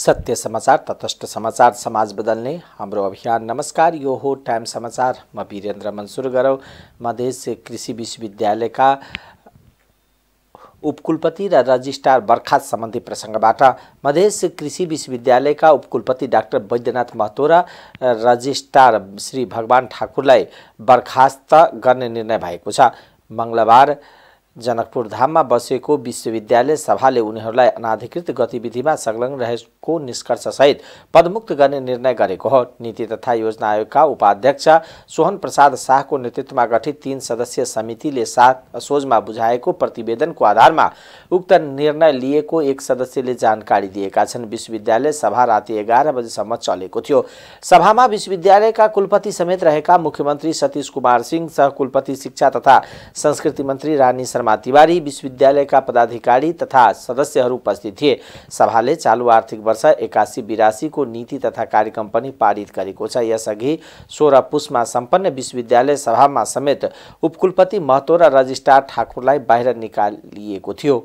सत्य समाचार, तटस्थ समाचार, समाज बदल्ने हाम्रो अभियान। नमस्कार, यो हो टाइम समाचार। म वीरेन्द्र मन्सुर गरौँ। मधेस कृषि विश्वविद्यालयका उपकुलपति र रजिस्ट्रार बर्खास्त सम्बन्धी प्रसङ्गबाट मधेस कृषि विश्वविद्यालयका उपकुलपति डाक्टर वैद्यनाथ महतो र रजिस्ट्रार श्री भगवान ठाकुरलाई बर्खास्त गर्ने निर्णय भएको छ। मंगलबार जनकपुर धाममा बसेको विश्वविद्यालय सभाले उनीहरूलाई अनाधिकृत गतिविधिमा संलग्न रहेको निष्कर्षसहित पदमुक्त गर्ने निर्णय गरेको हो। नीति तथा योजना आयोगका उपाध्यक्ष सोहन प्रसाद शाहको नेतृत्वमा गठित 3 सदस्यीय समितिले सोझमा बुझाएको प्रतिवेदनको आधारमा उक्त निर्णय लिएको एक सदस्यले जानकारी दिएका छन्। विश्वविद्यालय सभा राति 11 बजेसम्म चलेको थियो। सभामा विश्वविद्यालयका कुलपति समेत रहेका मुख्यमन्त्री सतीश कुमार सिंह, सहकुलपति शिक्षा तथा संस्कृति मन्त्री रानी तिवारी, विश्वविद्यालयका पदाधिकारी तथा सदस्यहरू उपस्थित थिए। सभाले चालू आर्थिक वर्ष 81-82 को नीति तथा कार्यक्रम पनि पारित गरेको छ। यसअघि 16 पुसमा सम्पन्न विश्वविद्यालय सभामा समेत उपकुलपति महतो र रजिस्ट्रार ठाकुरलाई बाहिर निकालिएको थियो।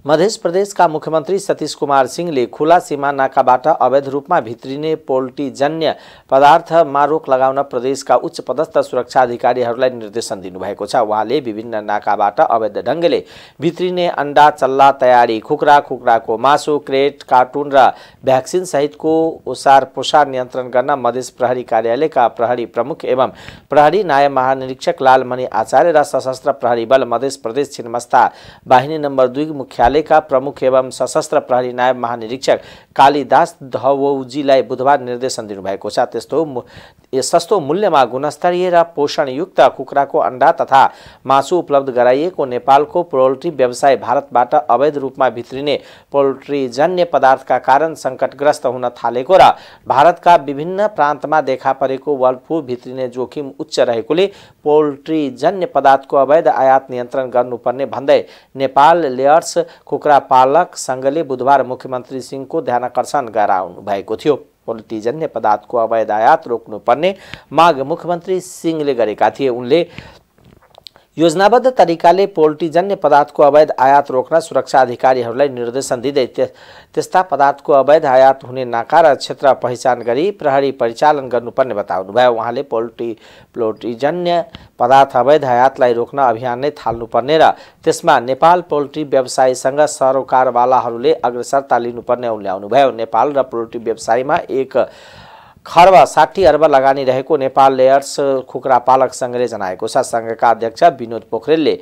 मध्य प्रदेशका मुख्यमन्त्री सतीश कुमार सिंहले खुला सीमा नाकाबाट अवैध रूपमा भित्रिने पोल्ट्रीजन्य पदार्थमा रोक लगाउन प्रदेशका उच्च पदस्थ सुरक्षा अधिकारीहरूलाई निर्देशन दिनुभएको छ। उहाँले विभिन्न नाकाबाट अवैध ढङ्गले भित्रिने अन्डा, चल्ला, तयारी खुकुरा, कुखुराको मासु, क्रेट, कार्टुन र भ्याक्सिन सहितको ओसार पोसार नियन्त्रण गर्न मधेस प्रहरी कार्यालयका प्रहरी प्रमुख एवं प्रहरी नायब महानिरीक्षक लालमणि आचार्य र सशस्त्र प्रहरी बल मध्य प्रदेश छिन्मस्ता बाहिनी नम्बर 2 मुख्यालय का प्रमुख एवं सशस्त्र प्रहरी नायब महानिरीक्षक कालीदास धवौजीलाई बुधबार निर्देशन दिनुभएको छ। सस्तो मूल्यमा गुणस्तरीय र पोषणयुक्त कुखुराको अन्डा तथा मासु उपलब्ध गराइएको नेपालको पोल्ट्री व्यवसाय भारतबाट अवैध रूपमा भित्रिने पोल्ट्रीजन्य पदार्थका कारण सङ्कटग्रस्त हुन थालेको र भारतका विभिन्न प्रान्तमा देखा परेको बर्ड फ्लू भित्रिने जोखिम उच्च रहेकोले पोल्ट्रीजन्य पदार्थको अवैध आयात नियन्त्रण गर्नुपर्ने भन्दै नेपाल लेयर्स कुखुरा पालक संघले बुधबार मुख्यमन्त्री सिंहको ध्यानाकर्षण गराउनु भएको थियो। पोल्ट्रीजन्य पदार्थको अवैध आयात रोक्नुपर्ने माग मुख्यमन्त्री सिंहले गरेका थिए। उनले योजनाबद्ध तरिकाले पोल्ट्रीजन्य पदार्थको अवैध आयात रोक्न सुरक्षा अधिकारीहरूलाई निर्देशन दिँदै त्यस्ता पदार्थको अवैध आयात हुने नाका र क्षेत्र पहिचान गरी प्रहरी परिचालन गर्नुपर्ने बताउनुभयो। उहाँले पोल्ट्रीजन्य पदार्थ अवैध आयातलाई रोक्न अभियान नै थाल्नुपर्ने र त्यसमा नेपाल पोल्ट्री व्यवसायसँग सरोकारवालाहरूले अग्रसरता लिनुपर्ने उल्ल्याउनुभयो। नेपाल र पोल्ट्री व्यवसायमा 1 खर्ब 60 अर्ब लगानी रहेको नेपाल लेयर्स कुखुरा पालक संघले जनाएको छ। संघका अध्यक्ष विनोद पोखरेलले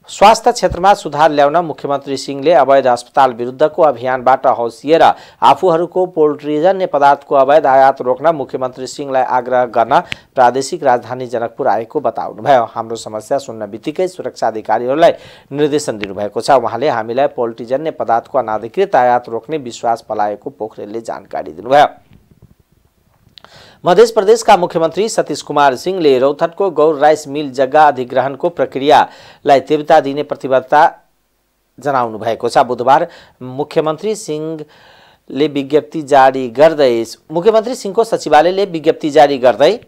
स्वास्थ्य क्षेत्रमा सुधार ल्याउन मुख्यमन्त्री सिंहले अवैध अस्पताल विरुद्धको अभियानबाट हौसिएर आफूहरूको पोल्ट्रीजन्य पदार्थको अवैध आयात रोक्न मुख्यमन्त्री सिंहलाई आग्रह गर्न प्रादेशिक राजधानी जनकपुर आएको बताउनुभयो। हाम्रो समस्या सुन्न बित्तिकै सुरक्षा अधिकारीहरूलाई निर्देशन दिनुभएको छ। उहाँले हामीलाई पोल्ट्रीजन्य पदार्थको अनाधिकृत आयात रोक्ने विश्वास पलाएको पोखरेलले जानकारी दिनुभयो। मध्य प्रदेशका मुख्यमन्त्री सतीश कुमार सिंहले रौतहटको गौर राइस मिल जग्गा अधिग्रहणको प्रक्रियालाई तीव्रता दिने प्रतिबद्धता जनाउनु भएको छ। बुधबार मुख्यमन्त्री सिंहको सचिवालयले विज्ञप्ति जारी गर्दै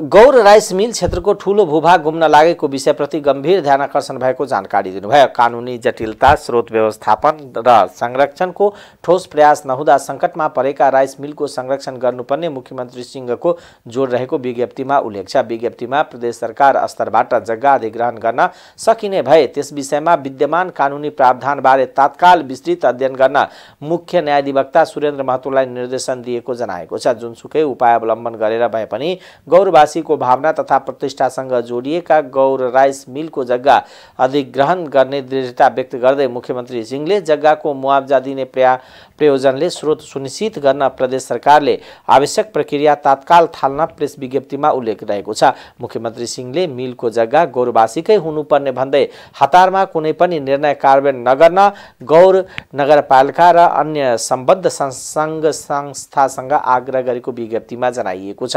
गौर राइस मिल क्षेत्रको ठूलो भूभाग घुम्न लागेको विषयप्रति गम्भीर ध्यानाकर्षण भएको जानकारी दिनुभयो। कानुनी जटिलता, स्रोत व्यवस्थापन र संरक्षणको ठोस प्रयास नहुँदा सङ्कटमा परेका राइस मिलको संरक्षण गर्नुपर्ने मुख्यमन्त्री सिंहको जोड रहेको विज्ञप्तिमा उल्लेख छ। विज्ञप्तिमा प्रदेश सरकार स्तरबाट जग्गा अधिग्रहण गर्न सकिने भए त्यस विषयमा विद्यमान कानुनी प्रावधानबारे तत्काल विस्तृत अध्ययन गर्न मुख्य न्यायाधिवक्ता सुरेन्द्र महतोलाई निर्देशन दिएको जनाएको छ। जुनसुकै उपाय अवलम्बन गरेर भए पनि गौरवासीको भावना तथा प्रतिष्ठासँग जोडिएका गौर राइस मिलको जग्गा अधिग्रहण गर्ने दृढता व्यक्त गर्दै मुख्यमन्त्री सिंहले जग्गाको मुआवजा दिने प्रयोजनले स्रोत सुनिश्चित गर्न प्रदेश सरकारले आवश्यक प्रक्रिया तत्काल थाल्न प्रेस विज्ञप्तिमा उल्लेख रहेको छ। मुख्यमन्त्री सिंहले मिलको जग्गा गौरवासीकै हुनुपर्ने भन्दै हतारमा कुनै पनि निर्णय कार्यान्वयन नगर्न गौर नगरपालिका र अन्य सम्बद्ध संघ संस्थासँग आग्रह गरेको विज्ञप्तिमा जनाइएको छ।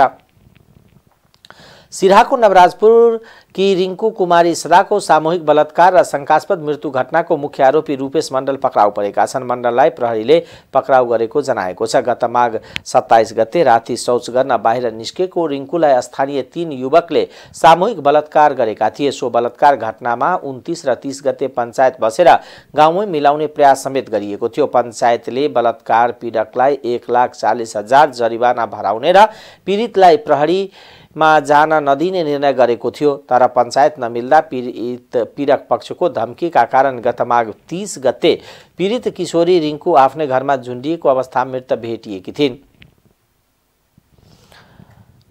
सिराहाको नवराजपुर कि रिङ्कू कुमारी सदाको सामूहिक बलात्कार र शङ्कास्पद मृत्यु घटनाको मुख्य आरोपी रूपेश मण्डल पक्राउ परेका छन्। मण्डललाई प्रहरीले पक्राउ गरेको जनाएको छ। गत माघ 27 गते राति शौच गर्न बाहिर निस्केको रिङ्कूलाई स्थानीय 3 युवकले सामूहिक बलात्कार गरेका थिए। सो बलात्कार घटनामा 29 र 30 गते पञ्चायत बसेर गाउँमै मिलाउने प्रयास समेत गरिएको थियो। पञ्चायतले बलात्कार पीडकलाई 1,40,000 जरिवाना भराउने र पीडितलाई प्रहरीमा जान नदिने निर्णय गरेको थियो। तर पञ्चायत नमिल्दा पीडक पक्षको धम्कीका कारण गत माघ 30 गते पीडित किशोरी रिङ्कू आफ्नै घरमा झुन्डिएको अवस्थामा मृत भेटिएकी थिइन्।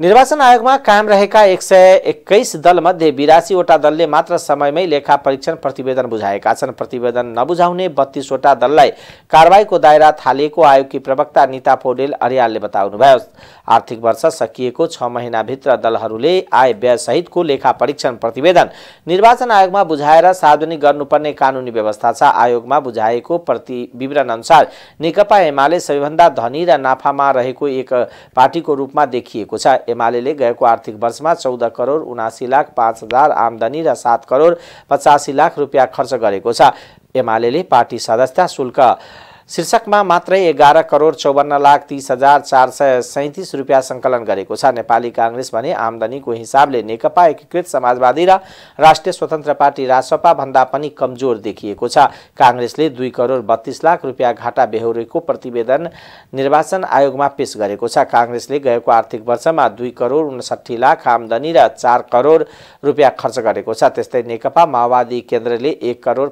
निर्वाचन आयोगमा कायम रहेका 121 दलमध्ये 82 वटा दलले मात्र समयमै लेखा परीक्षण प्रतिवेदन बुझाएका छन्। प्रतिवेदन नबुझाउने 32 वटा दललाई कारबाहीको दायरा थालिएको आयोगकी प्रवक्ता निता पौडेल अर्यालले बताउनुभयो। आर्थिक वर्ष सकिएको 6 महिनाभित्र दलहरूले आय व्यय सहितको लेखा परीक्षण प्रतिवेदन निर्वाचन आयोगमा बुझाएर सार्वजनिक गर्नुपर्ने कानुनी व्यवस्था छ। आयोगमा बुझाएको विवरण अनुसार नेकपा एमाले सबैभन्दा धनी र नाफामा रहेको एक पार्टीको रूपमा देखिएको छ। एमाले गएको आर्थिक वर्षमा 14 करोड 79,05,000 आमदानी र 7 करोड 85 लाख रुपियाँ खर्च गरेको छ। एमाले पार्टी सदस्यता शुल्क शीर्षकमा मात्रै 11 करोड 54,30,437 रुपियाँ सङ्कलन गरेको छ। नेपाली काङ्ग्रेस भने आमदानीको हिसाबले नेकपा एकीकृत समाजवादी र राष्ट्रिय स्वतन्त्र पार्टी रासपा भन्दा पनि कमजोर देखिएको छ। काङ्ग्रेसले 2 करोड 32 लाख रुपियाँ घाटा बेहोरेको प्रतिवेदन निर्वाचन आयोगमा पेश गरेको छ। काङ्ग्रेसले गएको आर्थिक वर्षमा 2 करोड 59 लाख आमदानी र 4 करोड रुपियाँ खर्च गरेको छ। त्यस्तै नेकपा माओवादी केन्द्रले 1 करोड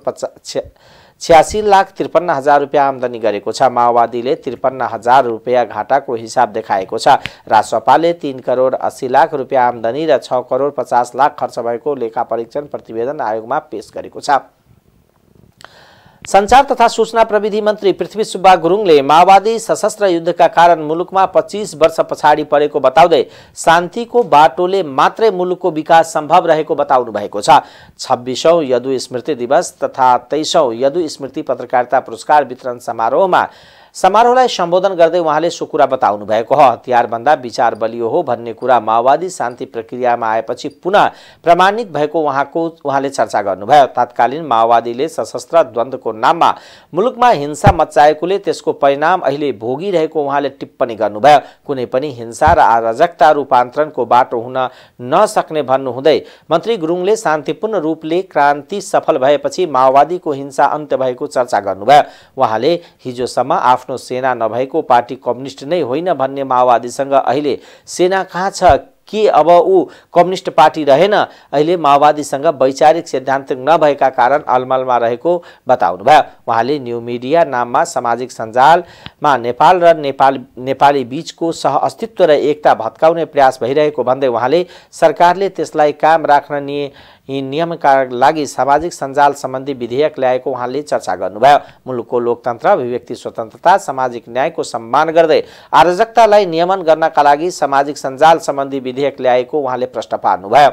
86,53,000 रुपियाँ आमदानी गरेको छ। माओवादीले 53,000 रुपियाँ घाटाको हिसाब देखाएको छ। रासपाले 3 करोड 80 लाख रुपियाँ आमदानी र 6 करोड 50 लाख खर्च भएको लेखा परीक्षण प्रतिवेदन आयोगमा पेश गरेको छ। संचार तथा सूचना प्रविधि मन्त्री पृथ्वी सुब्बा गुरुङले माओवादी सशस्त्र युद्धका कारण मुलुकमा 25 वर्ष पछाडि परेको बताउँदै शान्तिको बाटोले मात्रै मुलुकको विकास सम्भव रहेको बताउनु भएको छ। 26औं यदु स्मृति दिवस तथा 23औं यदु स्मृति पत्रकारिता पुरस्कार वितरण समारोहलाई सम्बोधन गर्दै उहाँले सो कुरा बताउनु भएको हो। हतियारभन्दा विचार बलियो हो भन्ने कुरा माओवादी शान्ति प्रक्रियामा आएपछि पुनः प्रमाणित भएको उहाँले चर्चा गर्नुभयो। तत्कालीन माओवादीले सशस्त्र द्वन्द्वको नाममा मुलुकमा हिंसा मच्चाएकोले त्यसको परिणाम अहिले भोगिरहेको उहाँले टिप्पणी गर्नुभयो। कुनै पनि हिंसा र अराजकता रूपान्तरणको बाटो हुन नसक्ने भन्नुहुँदै मन्त्री गुरुङले शान्तिपूर्ण रूपले क्रान्ति सफल भएपछि माओवादीको हिंसा अन्त्य भएको चर्चा गर्नुभयो। उहाँले हिजोसम्म आफ्नो सेना नभएको पार्टी कम्युनिस्ट नै होइन भन्ने माओवादीसँग अहिले सेना कहाँ छ, के अब ऊ कम्युनिस्ट पार्टी रहेन, अहिले माओवादीसँग वैचारिक सिद्धान्त नभएका कारण अलमलमा रहेको बताउनुभयो। उहाँले न्यू मिडिया नाममा सामाजिक सञ्जालमा नेपाल र नेपाली बीचको सह अस्तित्व र एकता भत्काउने प्रयास भइरहेको भन्दै उहाँले सरकारले त्यसलाई कायम राख्न नियमका लागि सामाजिक सञ्जाल सम्बन्धी विधेयक ल्याएको उहाँले चर्चा गर्नुभयो। मुलुकको लोकतन्त्र, अभिव्यक्ति स्वतन्त्रता, सामाजिक न्यायको सम्मान गर्दै अराजकतालाई नियमन गर्नका लागि सामाजिक सञ्जाल सम्बन्धी विधेयक ल्याएको उहाँले प्रश्न पार्नुभयो।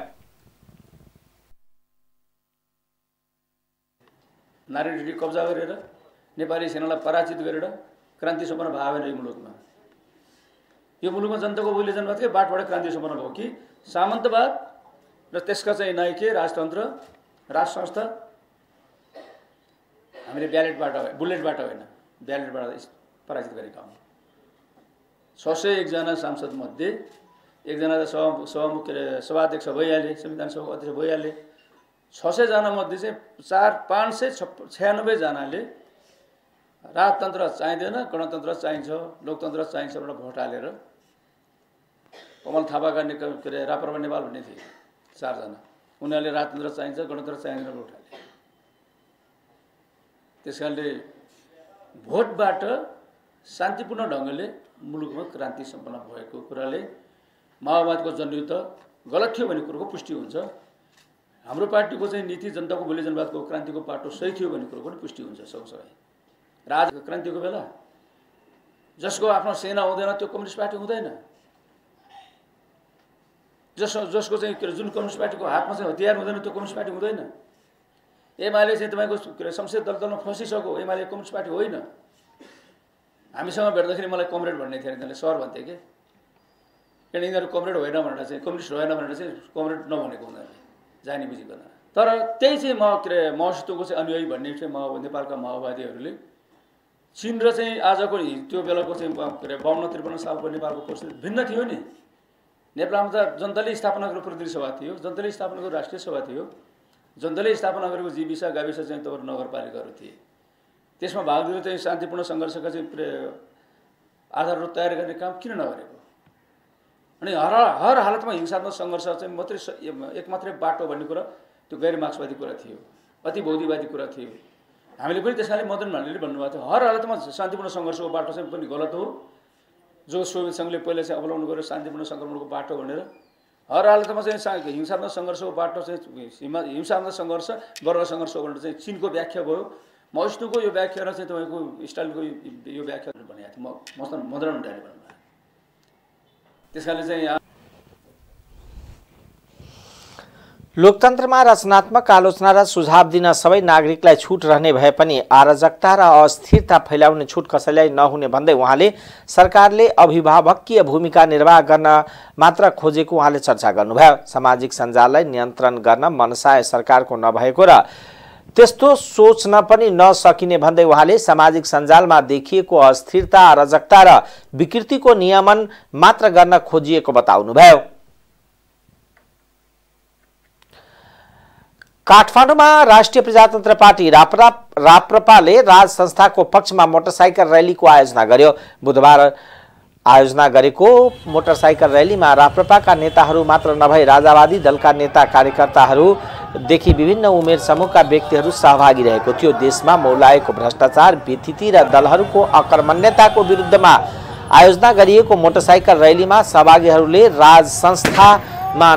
नारायणगढी कब्जा गरेर नेपाली सेनालाई पराजित गरेर क्रान्ति सम्पन्न भयो भने यो मुलुकमा जनताको बोली जनवाद के बाटबाट क्रान्ति सम्पन्न भयो कि सामन्तवाद र त्यसका चाहिँ नायकीय राजतन्त्र राज संस्था हामीले बुलेटबाट होइन ब्यालेटबाट पराजित गरेका हौँ। 601 जना सांसद मध्ये एकजना सभाध्यक्ष भइहाले, संविधान सभाको अध्यक्ष भइहाले। 600 जना मध्ये चाहिँ 596 जनाले राजतन्त्र चाहिँदैन, गणतन्त्र चाहिन्छ, लोकतन्त्र चाहिन्छ भनेर भोट हालेर कमल थापाका राप्रपा नेपाल भन्ने थिए 4 जना, उनीहरूले राजतन्त्र चाहिन्छ, गणतन्त्र चाहिँदैन भोट हाले। त्यसकारणले भोटबाट शान्तिपूर्ण ढङ्गले मुलुकमा क्रान्ति सम्पन्न भएको कुराले माओवादको जनयुद्ध गलत थियो भन्ने कुरोको पुष्टि हुन्छ। हाम्रो पार्टीको चाहिँ नीति जनताको बोली जनवादको क्रान्तिको बाटो सही थियो भन्ने कुरोको पनि पुष्टि हुन्छ। सँगसँगै क्रान्तिको बेला जसको आफ्नो सेना हुँदैन त्यो कम्युनिस्ट पार्टी हुँदैन। जसको चाहिँ जुन कम्युनिस्ट पार्टीको हातमा चाहिँ हतियार हुँदैन त्यो कम्युनिस्ट पार्टी हुँदैन। एमाले चाहिँ तपाईँको संसदीय दलमा फसिसक्यो, एमाले कम्युनिस्ट पार्टी होइन। हामीसँग भेट्दाखेरि मलाई कमरेड भन्ने थियो, तिनीहरूले सर भन्थे कि यिनीहरू कमरेड होइन भनेर चाहिँ कम्युनिस्ट रहेन भनेर चाहिँ कमरेड नभनेको उनीहरूले। जानी बुझिकन। तर त्यही चाहिँ माओवादीको चाहिँ अनुयायी भन्ने चाहिँ नेपालका माओवादीहरूले चीन र चाहिँ आजको त्यो बेलाको चाहिँ 52-53 सालको नेपालको परिस्थिति भिन्न थियो नि। नेपालमा त जनताले स्थापना गरेको प्रतिनिधि सभा थियो, जनताले स्थापना गरेको राष्ट्रिय सभा थियो, जनताले स्थापना गरेको जीविसा गाविस चाहिँ तपाईँ नगरपालिकाहरू थिए। त्यसमा भाग लिएर चाहिँ शान्तिपूर्ण सङ्घर्षका चाहिँ आधारहरू तयार गर्ने काम किन नगरेको? अनि हर हालतमा हिंसात्मक सङ्घर्ष चाहिँ एक मात्रै बाटो भन्ने कुरा त्यो गैर मार्क्सवादी कुरा थियो, अति बौद्धिवादी कुरा थियो। हामीले पनि त्यसकाले मदन भण्डारीले भन्नुभएको थियो हर हालतमा शान्तिपूर्ण सङ्घर्षको बाटो चाहिँ पनि गलत हो, जो सोभियत सङ्घले पहिला चाहिँ अवलम्बन गरेर शान्तिपूर्ण सङ्क्रमणको बाटो भनेर हर हालतमा चाहिँ हिंसात्मक सङ्घर्षको बाटो चाहिँ हिंसात्मक सङ्घर्ष वर्ग सङ्घर्ष हो भनेर चाहिँ चीनको व्याख्या भयो। माओवादीको यो व्याख्या र चाहिँ तपाईँको स्टालिनको यो व्याख्या भनेको थियो मदन भण्डारीले भन्नुभयो। त्यसकाले चाहिँ लोकतन्त्रमा रचनात्मक आलोचना र सुझाव दिन सबै नागरिकलाई छुट रहने भए पनि अराजकता र अस्थिरता फैलाउने छुट कसैलाई नहुने भन्दै उहाँले सरकारले अभिभावकीय भूमिका निर्वाह गर्न मात्र खोजेको उहाँले चर्चा गर्नुभयो। सामाजिक सञ्जाललाई नियन्त्रण गर्न मनसाय सरकारको नभएको र त्यस्तो सोच्न पनि नसकिने भन्दै उहाँले सामाजिक सञ्जालमा देखिएको अस्थिरता, अराजकता र विकृतिको नियमन मात्र गर्न खोजिएको बताउनुभयो। काठमाडौँमा राष्ट्रिय प्रजातन्त्र पार्टी राप्रपाले राज संस्थाको पक्षमा मोटरसाइकल रैलीको आयोजना गर्यो। बुधबार आयोजना गरेको मोटरसाइकल रैलीमा राप्रपाका नेताहरू मात्र नभई राजावादी दलका नेता कार्यकर्ताहरूदेखि विभिन्न उमेर समूहका व्यक्तिहरू सहभागी रहेको थियो। देशमा मौलाएको भ्रष्टाचार, व्यथिति र दलहरूको अकर्मण्यताको विरुद्धमा आयोजना गरिएको मोटरसाइकल रैलीमा सहभागीहरूले राज संस्थामा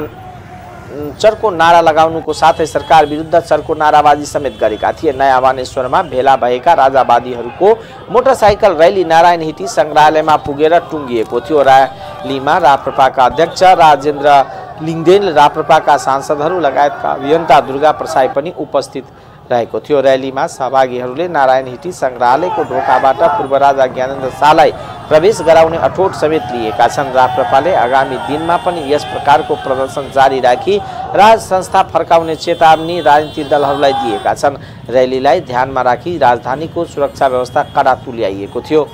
चर्को नारा लगाउनुको साथै सरकार विरुद्ध चर्को नाराबाजी समेत गरेका थिए। नयाँ बानेश्वरमा भेला भएका राजावादीहरूको मोटरसाइकल रैली नारायण हिटी संग्रहालयमा पुगेर टुङ्गिएको थियो। रैलीमा राप्रपाका अध्यक्ष राजेन्द्र लिङ्गदेन, राप्रपाका सांसदहरू लगायतका अभियन्ता दुर्गा प्रसाई पनि उपस्थित रहेको थियो। रैलीमा सहभागीहरूले नारायण हिटी संग्रहालयको ढोकाबाट पूर्व राजा ज्ञानेन्द्र शाहलाई प्रवेश गराउने अठोट समेत लिएका छन्। राप्रपाले आगामी दिनमा पनि यस प्रकारको प्रदर्शन जारी राखी राज संस्था फर्काउने चेतावनी राजनीतिक दलहरूलाई दिएका छन्। रैलीलाई ध्यानमा राखी राजधानीको सुरक्षा व्यवस्था कडा तुल्याइएको थियो।